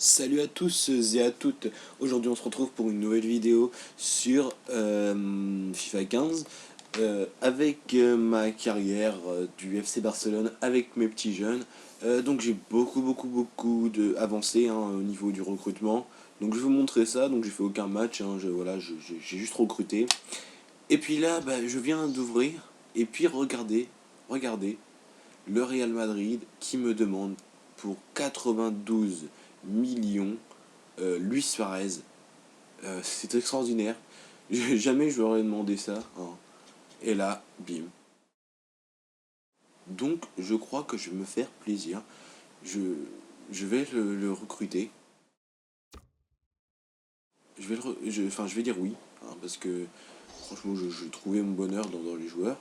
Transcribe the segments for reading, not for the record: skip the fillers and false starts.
Salut à tous et à toutes. Aujourd'hui on se retrouve pour une nouvelle vidéo sur FIFA 15 avec ma carrière du FC Barcelone avec mes petits jeunes. Donc j'ai beaucoup de avancé au niveau du recrutement. Donc je vais vous montrer ça. Donc j'ai fait aucun match, voilà, j'ai juste recruté. Et puis là je viens d'ouvrir et puis regardez le Real Madrid qui me demande pour 92 millions Luis Suarez. C'est extraordinaire. Jamais je leur ai demandé ça, hein. Et là, bim. Donc je crois que je vais me faire plaisir. Je, je vais le recruter. Je vais dire oui, hein, parce que franchement je trouvais mon bonheur dans les joueurs.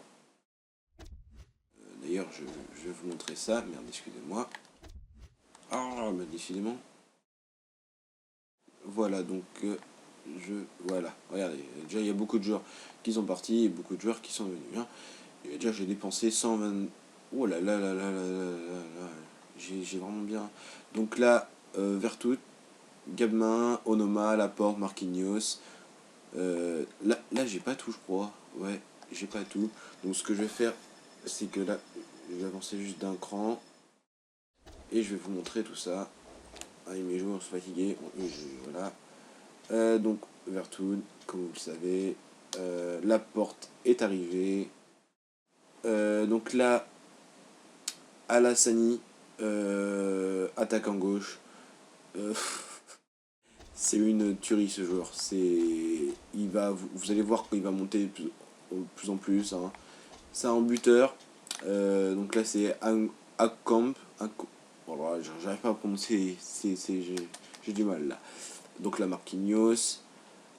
D'ailleurs je vais vous montrer ça. Merde, excusez-moi. Ah, mais décidément. Voilà, donc voilà, regardez, déjà il y a beaucoup de joueurs qui sont partis et beaucoup de joueurs qui sont venus, hein. Et déjà j'ai dépensé 120. Oh là, j'ai vraiment bien. Donc là, Vertout, Gabmin, Onoma, Laporte, Marquinhos. Là j'ai pas tout, je crois. Ouais, j'ai pas tout. Donc ce que je vais faire, c'est que là, je vais avancer juste d'un cran et je vais vous montrer tout ça. Ah, mes joueurs sont fatigués. Bon, voilà. Donc Vertoun, comme vous le savez, Laporte est arrivé. Donc là, Alassani, attaquant gauche. Euh, c'est une tuerie ce joueur. Vous allez voir qu'il va monter de plus en plus, hein. C'est un buteur. Donc là c'est Akamp. Voilà, j'arrive pas à prononcer. J'ai du mal là. Donc là Marquinhos.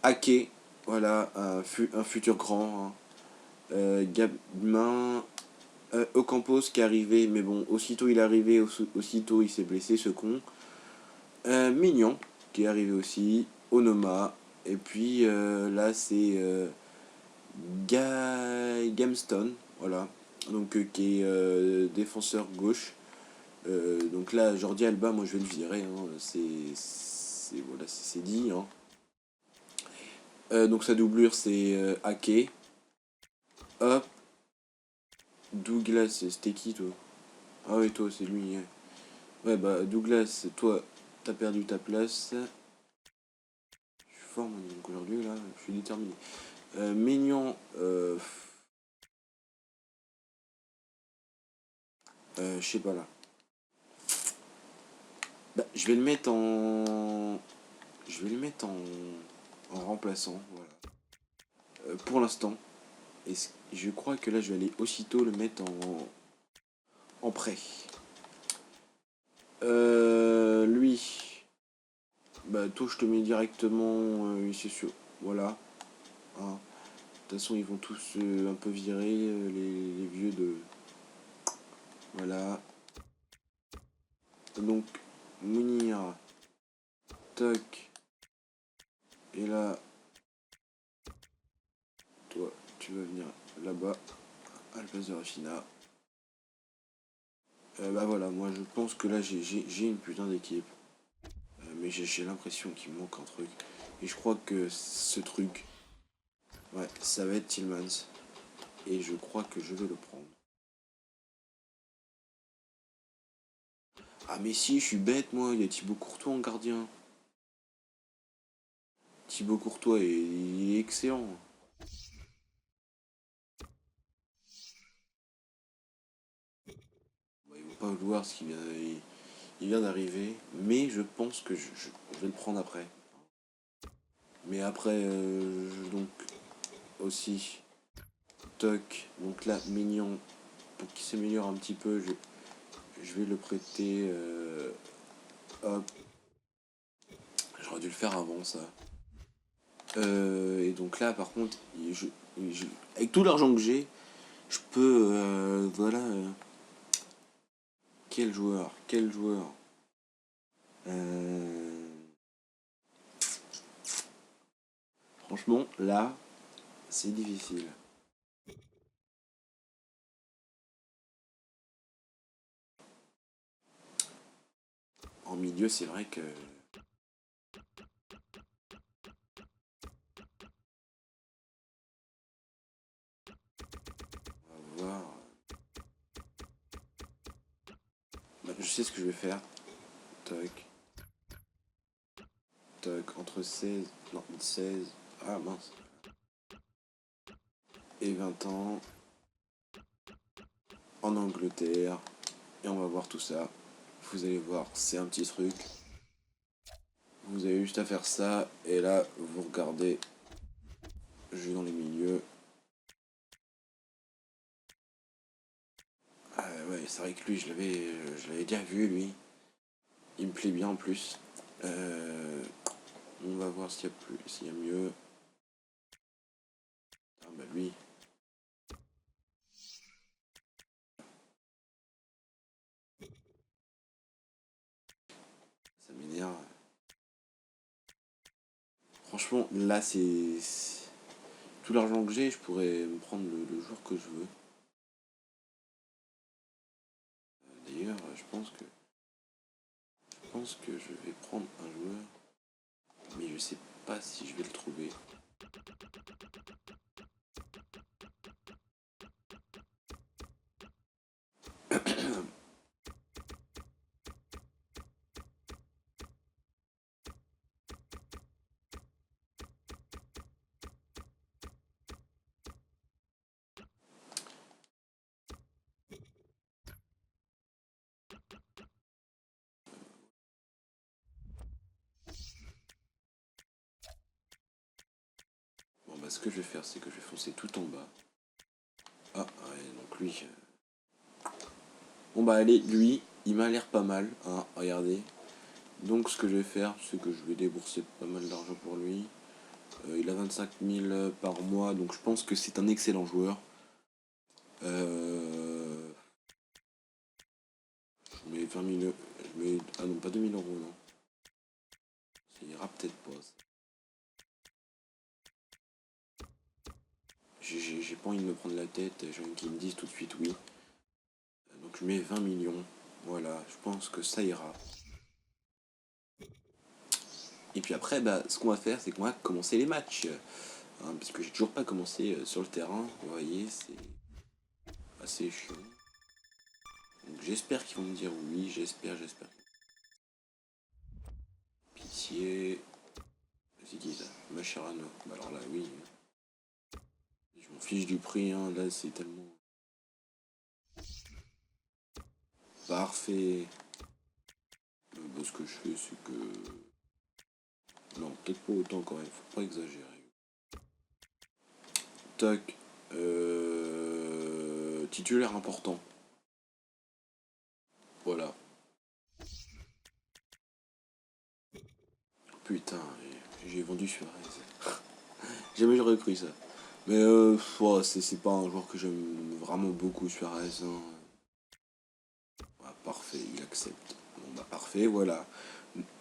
Ake, voilà, un futur grand, hein. Gabmin, Ocampos qui est arrivé, mais bon, aussitôt il est arrivé, aussitôt il s'est blessé, ce con. Mignon qui est arrivé aussi. Onoma. Et puis là c'est Gamston, voilà. Donc qui est défenseur gauche. Donc là, Jordi Alba, moi je vais le virer, hein. Voilà, c'est dit, hein. Donc sa doublure c'est Ake. Hop, Douglas, c'était qui toi? Ah oui, toi c'est lui, ouais. Ouais, bah Douglas, toi t'as perdu ta place. Je suis fort moi, donc aujourd'hui là, je suis déterminé. Maignan, je sais pas là. Bah, je vais le mettre en. Je vais le mettre en remplaçant, voilà. Pour l'instant. Et je crois que là je vais aller aussitôt le mettre en prêt. Lui. Bah toi je te mets directement c'est sûr. Voilà, hein. De toute façon, ils vont tous un peu virer, les vieux de. Voilà. Donc, Mounir, toc. Et là, toi, tu vas venir là-bas, à la place de Rafina. Bah voilà, moi je pense que là j'ai une putain d'équipe. Mais j'ai l'impression qu'il me manque un truc. Et je crois que ce truc, ouais, ça va être Tillmans. Et je crois que je vais le prendre. Ah mais si, je suis bête moi, il y a Thibaut Courtois en gardien. Thibaut Courtois, il est excellent. Bon, ils vont pas vouloir ce qu'il vient, il vient d'arriver, mais je pense que je vais le prendre après. Mais après, donc aussi, toc, donc là, mignon, pour qu'il s'améliore un petit peu, je vais le prêter. Hop, j'aurais dû le faire avant ça. Et donc là, par contre, avec tout l'argent que j'ai, je peux, voilà. Quel joueur, quel joueur. Euh, Franchement, là, c'est difficile. En milieu, c'est vrai que. Je sais ce que je vais faire. Tac. Tac. Entre 16... Non, 16... Ah mince. Et 20 ans. En Angleterre. Et on va voir tout ça. Vous allez voir, c'est un petit truc. Vous avez juste à faire ça. Et là, vous regardez. Je vais dans les milieux. Ah ouais, c'est vrai que lui, je l'avais déjà vu, lui. Il me plaît bien en plus. On va voir s'il y a mieux. Ah bah lui, ça m'énerve. Franchement, là, tout l'argent que j'ai, je pourrais me prendre le joueur que je veux. D'ailleurs, je pense que je vais prendre un joueur, mais je sais pas si je vais le trouver. Bon bah ce que je vais faire, c'est que je vais foncer tout en bas. Ah ouais, donc lui. Bon bah allez, lui, il m'a l'air pas mal, hein, regardez. Donc ce que je vais faire, c'est que je vais débourser pas mal d'argent pour lui. Il a 25 000 par mois, donc je pense que c'est un excellent joueur. Je mets 20 000... Ah non, pas 2 000 euros, non. Ça ira peut-être pas. J'ai pas envie de me prendre la tête, j'ai envie qu'ils me disent tout de suite oui. Donc je mets 20 millions. Voilà, je pense que ça ira. Et puis après, bah, ce qu'on va faire, c'est qu'on va commencer les matchs. Hein, parce que j'ai toujours pas commencé sur le terrain. Vous voyez, c'est assez chiant. Donc j'espère qu'ils vont me dire oui, j'espère. Pitié. C'est qui ça? Mascherano. Bah alors là, oui. Je m'en fiche du prix, hein. Là c'est tellement... Parfait. Bah, ce que je fais, c'est que... Non, peut-être pas autant quand même, faut pas exagérer. Tac. Titulaire important. Voilà. Putain, j'ai vendu Suarez. Jamais j'aurais cru ça. Mais ouais, c'est pas un joueur que j'aime vraiment beaucoup, Suarez. Hein. Ouais, parfait, il accepte. Bon bah parfait, voilà.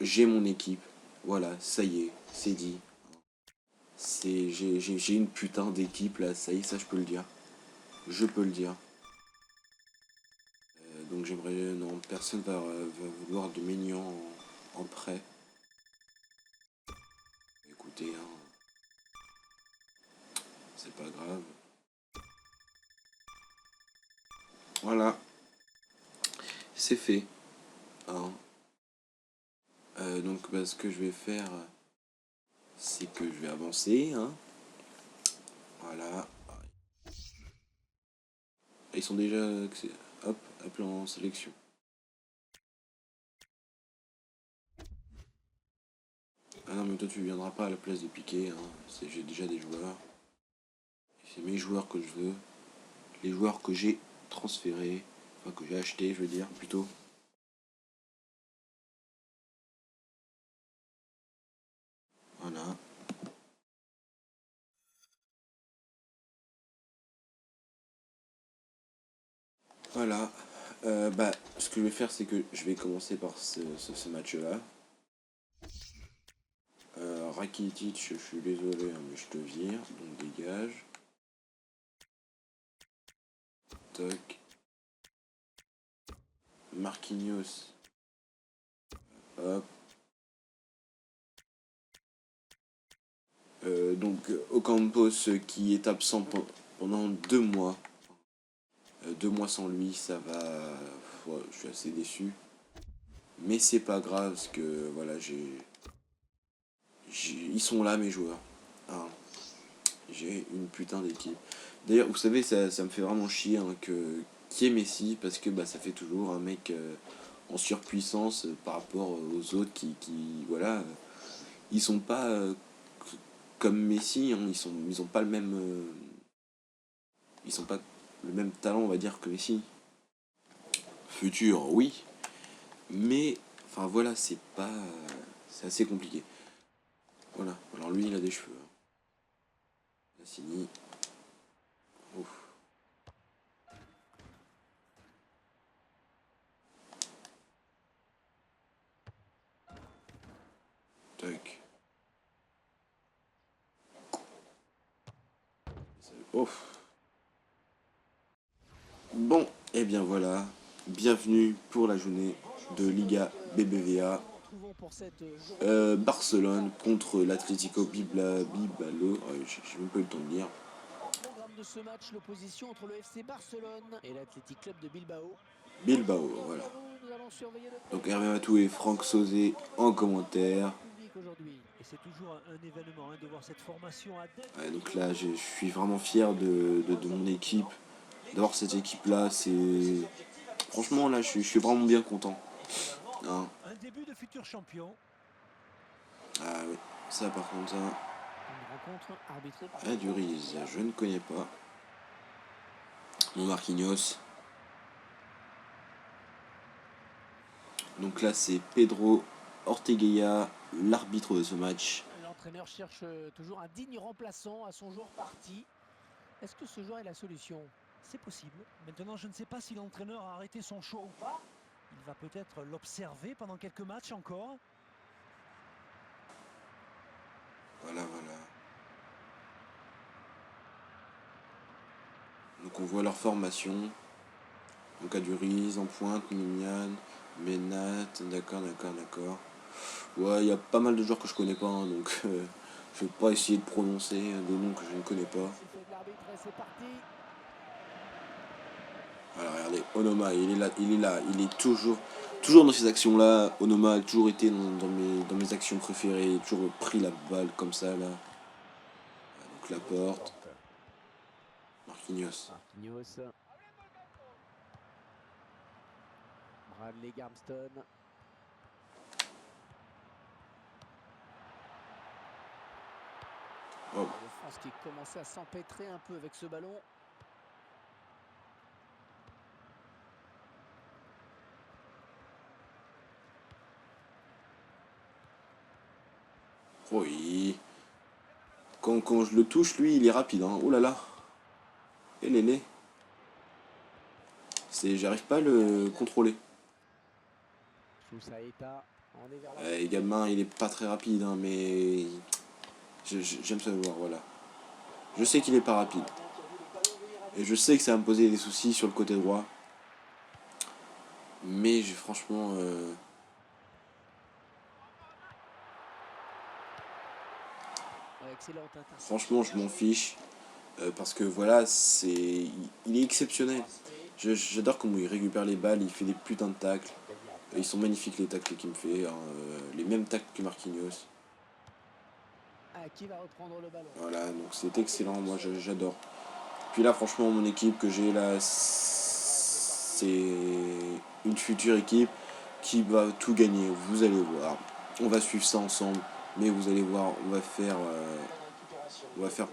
J'ai mon équipe. Voilà, ça y est, c'est dit. J'ai une putain d'équipe là, ça y est, ça je peux le dire. Je peux le dire. Donc j'aimerais... Non, personne va vouloir de Maignan en prêt. Écoutez, hein, c'est pas grave. Voilà, c'est fait. Hein. Donc bah, ce que je vais faire, c'est que je vais avancer. Hein. Voilà. Ils sont déjà... Hop, appelés en sélection. Ah non mais toi tu viendras pas à la place de Piqué. Hein. J'ai déjà des joueurs. C'est mes joueurs que je veux. Les joueurs que j'ai transférés. Enfin que j'ai achetés je veux dire plutôt. Voilà. Voilà. Bah, ce que je vais faire, c'est que je vais commencer par ce match-là. Rakitic, je suis désolé, hein, mais je te vire, donc dégage. Toc. Marquinhos. Hop. Donc Ocampos qui est absent pendant 2 mois. 2 mois sans lui, ça va. ouais, je suis assez déçu. Mais c'est pas grave, parce que voilà, ils sont là mes joueurs. Hein. J'ai une putain d'équipe. D'ailleurs, vous savez, ça me fait vraiment chier hein, qui est Messi, parce que bah, ça fait toujours un mec en surpuissance par rapport aux autres voilà, ils sont pas comme Messi, hein, ils ont pas le même, ils sont pas le même talent, on va dire, que Messi. Futur, oui, mais enfin voilà, c'est pas, c'est assez compliqué. Voilà, alors lui, il a des cheveux. Hein. Lassini, ouf. Tac. Ouf. Bon, et bien voilà, bienvenue pour la journée de Liga BBVA. Barcelone contre l'Atlético Bilbao. J'ai même pas eu le temps de lire. Programme de ce match, l'opposition entre le FC Barcelone et l'Athletic Club de Bilbao. Bilbao, voilà. Donc Hervé Matou et Franck Sauzé en commentaire. Et c'est toujours un événement de voir cette formation à deux. Ouais, donc là, je suis vraiment fier de mon équipe, d'avoir cette équipe-là. C'est franchement là, je suis vraiment bien content. Hein. Un début de futur champion. Ah oui, ça par contre, ça. Une rencontre arbitrée par Duriz, je ne connais pas. Mon Marquinhos. Donc là, c'est Pedro Orteguilla, l'arbitre de ce match. L'entraîneur cherche toujours un digne remplaçant à son joueur parti. Est-ce que ce joueur est la solution? C'est possible. Maintenant, je ne sais pas si l'entraîneur a arrêté son choix ou pas. Il va peut-être l'observer pendant quelques matchs encore. Voilà, voilà. Donc on voit leur formation. Donc Aduriz en pointe, Mignan, Ménat, d'accord. Ouais, il y a pas mal de joueurs que je connais pas, hein, donc je vais pas essayer de prononcer des noms que je ne connais pas. Alors regardez, Onoma, il est toujours dans ces actions-là. Onoma a toujours été dans mes actions préférées, il a toujours pris la balle comme ça, là. Donc la porte. Marquinhos. Bradley Garmston. Oh. Le France qui commençait à s'empêtrer un peu avec ce ballon. Oui. Quand je le touche, lui, il est rapide. Hein. Oh là là. Et l'élé. J'arrive pas à le contrôler. Gabin, il est pas très rapide, hein, mais j'aime ça le voir, voilà. Je sais qu'il est pas rapide. Et je sais que ça va me poser des soucis sur le côté droit. Mais franchement... franchement, je m'en fiche. Parce que voilà, il est exceptionnel. J'adore comment il récupère les balles, il fait des putains de tacles. Ils sont magnifiques les tacles qu'il me fait. Hein, les mêmes tacles que Marquinhos. Qui va reprendre le ballon? Voilà, donc c'est excellent, moi j'adore. Puis là, franchement, mon équipe que j'ai là, c'est une future équipe qui va tout gagner. Vous allez voir. On va suivre ça ensemble. Mais vous allez voir, on va faire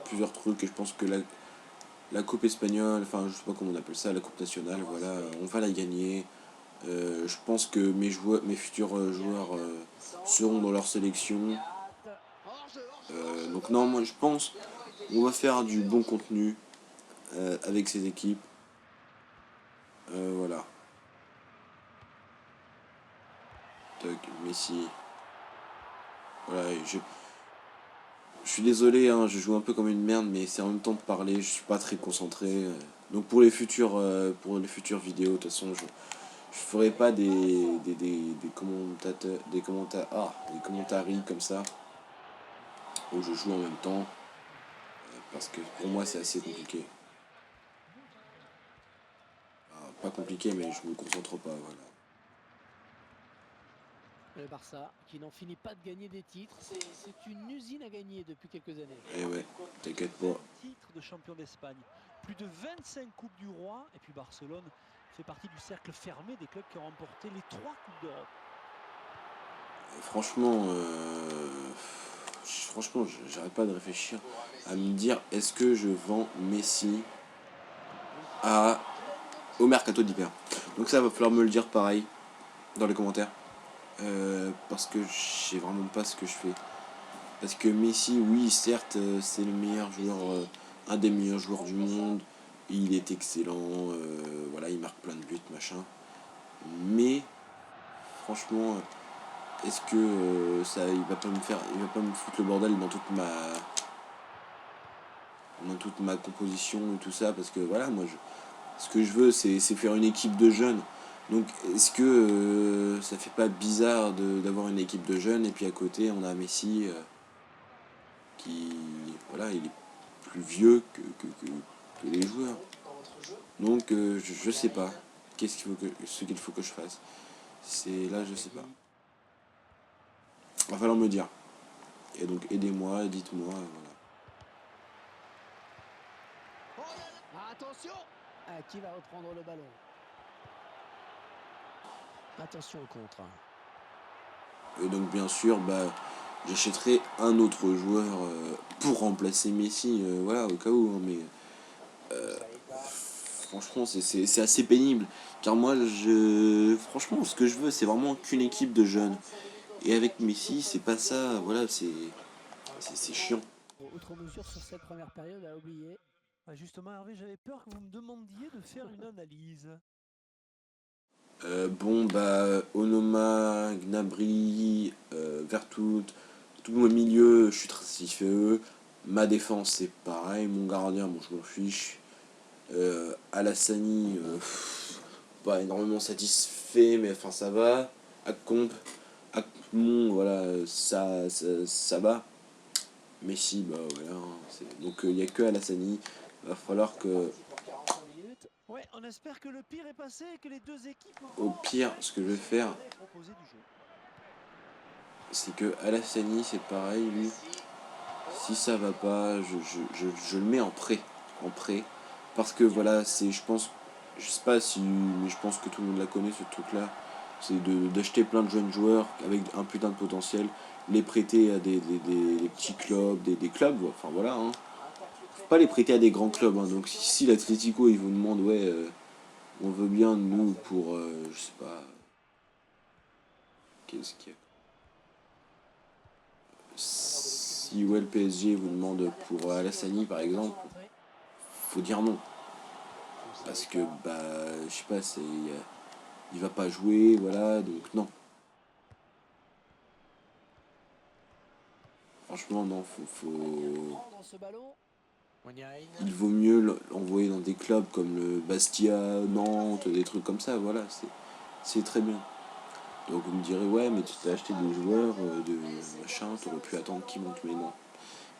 plusieurs trucs. Et je pense que la Coupe espagnole, enfin, je sais pas comment on appelle ça, la Coupe nationale, voilà, on va la gagner. Je pense que mes futurs joueurs seront dans leur sélection. Donc non, moi je pense on va faire du bon contenu avec ces équipes. Voilà. Toc, Messi. Voilà, je suis désolé, hein, je joue un peu comme une merde, mais c'est en même temps de parler, je suis pas très concentré. Donc pour les futures vidéos, de toute façon, je ferai pas des commentateurs, des commentaries comme ça, où je joue en même temps, parce que pour moi c'est assez compliqué. pas compliqué, mais je me concentre pas, voilà. Le Barça qui n'en finit pas de gagner des titres. C'est une usine à gagner depuis quelques années. Et ouais, t'inquiète pas. 20 titres de champion d'Espagne, plus de 25 Coupes du Roi, et puis Barcelone fait partie du cercle fermé des clubs qui ont remporté les 3 Coupes d'Europe. Franchement, j'arrête pas de réfléchir à me dire, est-ce que je vends Messi au mercato d'hiver? Donc ça va falloir me le dire pareil dans les commentaires. Parce que je sais vraiment pas ce que je fais. Parce que Messi, oui, certes, c'est le meilleur joueur, un des meilleurs joueurs du monde. Il est excellent, voilà, il marque plein de buts, machin. Mais franchement, est-ce que ça, il va pas me foutre le bordel dans toute ma composition et tout ça, parce que voilà, moi, ce que je veux, c'est faire une équipe de jeunes. Donc, est-ce que ça fait pas bizarre d'avoir une équipe de jeunes et puis à côté, on a Messi qui, voilà, il est plus vieux que les joueurs. Donc, je sais pas. Ce qu'il faut que je fasse. C'est là, je sais pas. Va falloir me dire. Et donc, aidez-moi, dites-moi, voilà. Attention, qui va reprendre le ballon? Attention au contre. Et donc, bien sûr, bah, j'achèterai un autre joueur pour remplacer Messi, voilà, au cas où. Hein, mais franchement, c'est assez pénible. Car moi, franchement, ce que je veux, c'est vraiment qu'une équipe de jeunes. Et avec Messi, c'est pas ça, voilà, c'est chiant. Outre mesure sur cette première période à oublier. Justement, Hervé, j'avais peur que vous me demandiez de faire une analyse. Bon, bah, Onoma, Gnabry, Vertout, tout mon milieu, je suis très satisfait eux. Ma défense, c'est pareil. Mon gardien, bon, je m'en fiche. Alassani, pas énormément satisfait, mais enfin, ça va. Accomp, Akmon, voilà, ça va. Messi, bah, voilà. Donc, il n'y a que Alassani. Va falloir que, 45 minutes. Ouais, on espère que le pire est passé et que les deux équipes au vont pire, ce que je vais faire, proposer du jeu. c'est que Alassani, c'est pareil, lui. Si ça va pas, je le mets en prêt. En prêt. Parce que voilà, je pense, je sais pas si, mais je pense que tout le monde la connaît ce truc-là. C'est d'acheter plein de jeunes joueurs avec un putain de potentiel, les prêter à des petits clubs, des clubs, enfin voilà. Hein. Faut pas les prêter à des grands clubs. Hein. Donc si l'Atlético, ils vous demandent, ouais, on veut bien nous pour, je sais pas, qu'est-ce qu'il y a. Si ouais, le PSG vous demande pour Alassani par exemple, faut dire non. Parce que, bah, je sais pas, il va pas jouer, voilà, donc non. Franchement, non, Prendre ce ballon. il vaut mieux l'envoyer dans des clubs comme le Bastia, Nantes, des trucs comme ça, voilà, c'est très bien. Donc vous me direz, ouais, mais tu t'es acheté des joueurs de machin, t'aurais pu attendre qu'ils montent, mais non.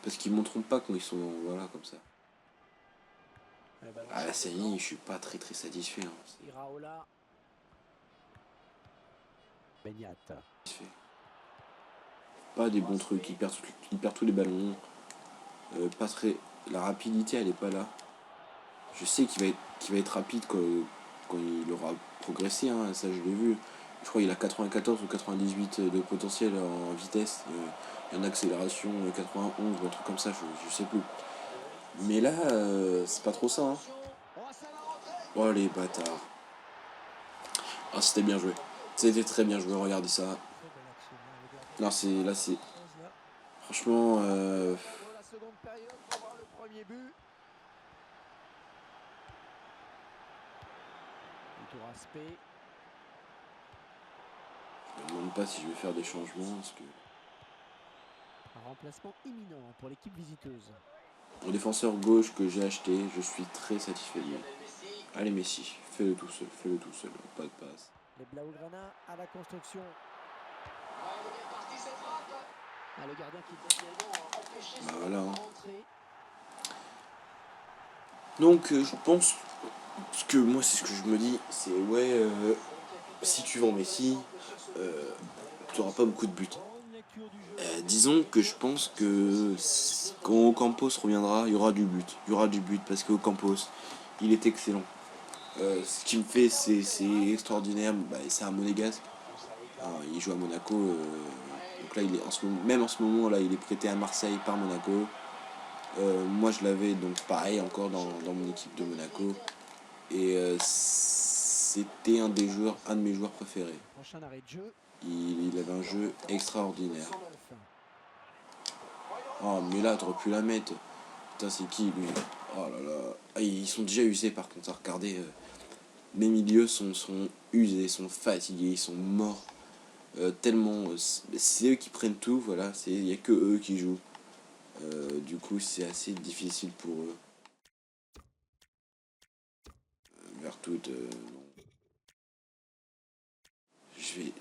Parce qu'ils monteront pas quand ils sont, voilà, comme ça. Ah, ça y est, je suis pas très satisfait. Hein. Iraola. Benyat. Satisfait. Pas des bons trucs, il perd tous les ballons. Pas très. La rapidité, elle est pas là. Je sais qu'il va être rapide quand il aura progressé, hein, ça je l'ai vu. Je crois qu'il a 94 ou 98 de potentiel en vitesse, et en accélération 91 ou un truc comme ça, je sais plus. Mais là, c'est pas trop ça. Hein. Oh les bâtards. Ah, c'était bien joué. C'était très bien joué, regardez ça. Très belle action. Le Non, gardien là c'est. pose là. Franchement, La seconde période pour voir le premier but. Retour aspect. je me demande pas si je vais faire des changements, parce que. Un remplacement imminent pour l'équipe visiteuse. Mon défenseur gauche que j'ai acheté, je suis très satisfait de lui. Allez Messi, fais-le tout seul, pas de passe. Les Blaugrana à la construction. Le gardien qui peut finalement empêcher Bah voilà. Hein. rentrer. Donc je pense ce que moi, c'est ce que je me dis, c'est ouais, si tu vends Messi, tu n'auras pas beaucoup de buts. Bonne lecture du jeu. Disons que je pense que quand Ocampos reviendra, il y aura du but. Il y aura du but parce que Ocampos, il est excellent. Ce qui me fait, c'est extraordinaire. Bah, c'est un monégasque. Alors, il joue à Monaco. Donc là, il est même en ce moment, là, il est prêté à Marseille par Monaco. Moi, je l'avais donc pareil encore dans mon équipe de Monaco. Et c'était un de mes joueurs préférés. Prochain arrêt de jeu. Il avait un jeu extraordinaire. 109. Oh, mais là, t'aurais pu la mettre. Putain, c'est qui lui? Oh là là. Ah, ils sont déjà usés par contre. Regardez, mes milieux sont usés, sont fatigués, ils sont morts. Tellement. C'est eux qui prennent tout, voilà. Il n'y a que eux qui jouent. Du coup, c'est assez difficile pour eux. Vers toute. Non. Je vais.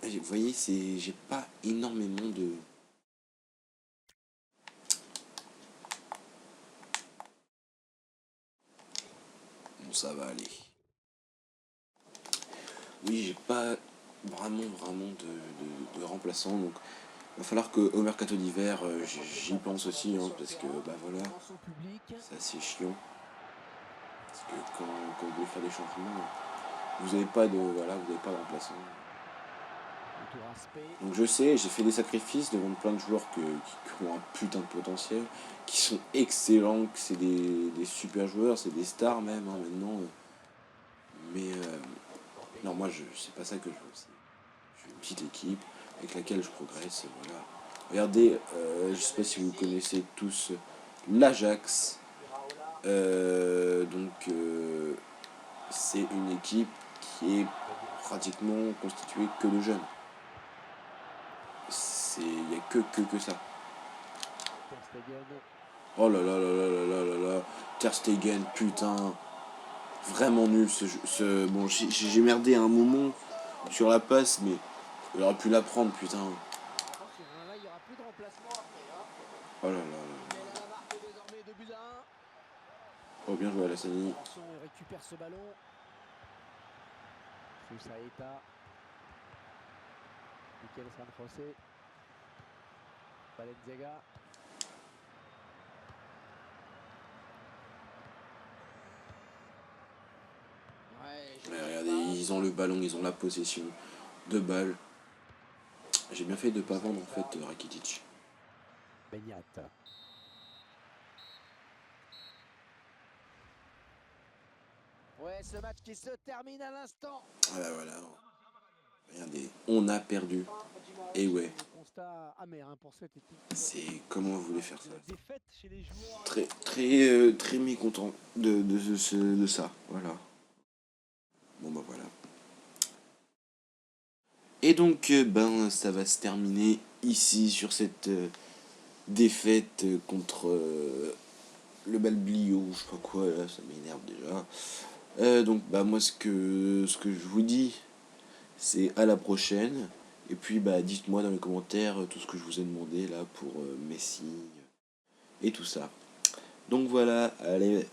Vous voyez, j'ai pas énormément de. Bon, ça va aller. Oui, j'ai pas vraiment de remplaçant. Donc, il va falloir que au mercato d'hiver, j'y pense aussi, hein, parce que bah voilà, Dans son public. c'est assez chiant. Parce que quand vous voulez faire des changements, vous n'avez pas de remplaçant. Retour à Spey. Donc je sais, j'ai fait des sacrifices devant plein de joueurs qui ont un putain de potentiel, qui sont excellents, que c'est des super joueurs, c'est des stars même hein, maintenant. Mais non, moi c'est pas ça que je veux. Je veux une petite équipe avec laquelle je progresse. Voilà. Regardez, je sais pas si vous connaissez tous l'Ajax. C'est une équipe qui est pratiquement constituée que de jeunes. Il n'y a que ça. Ter Stegen. Oh là là là là là là là là. Ter Stegen, putain. Vraiment nul bon, j'ai merdé à un moment sur la passe, mais il aurait pu la prendre, putain. Attention, hein, là, il n'y aura plus de remplacement après. Hein. Oh là là là. Mais elle a marqué désormais 2 buts à 1. Oh, bien joué, Alassani. Attention, il récupère ce ballon. Sousaïta. Mikel San José. Valenciaga. Ouais, regardez, ils ont le ballon, ils ont la possession. 2 balles. J'ai bien fait de pas vendre en fait Rakitic. Benyat. Ouais, ce match qui se termine à l'instant. Voilà, voilà. Regardez, on a perdu. Et ouais, Le constat amer hein, pour cette équipe. c'est comment vous voulez faire ça. La défaite chez les joueurs. Très mécontent de ça. Voilà. Bon bah voilà. Et donc, ben, ça va se terminer ici sur cette défaite contre le Balblio, je sais pas quoi, là, ça m'énerve déjà. Donc, bah, moi, ce que je vous dis, c'est à la prochaine. Et puis, bah, dites-moi dans les commentaires tout ce que je vous ai demandé là pour Messi et tout ça. Donc voilà, allez,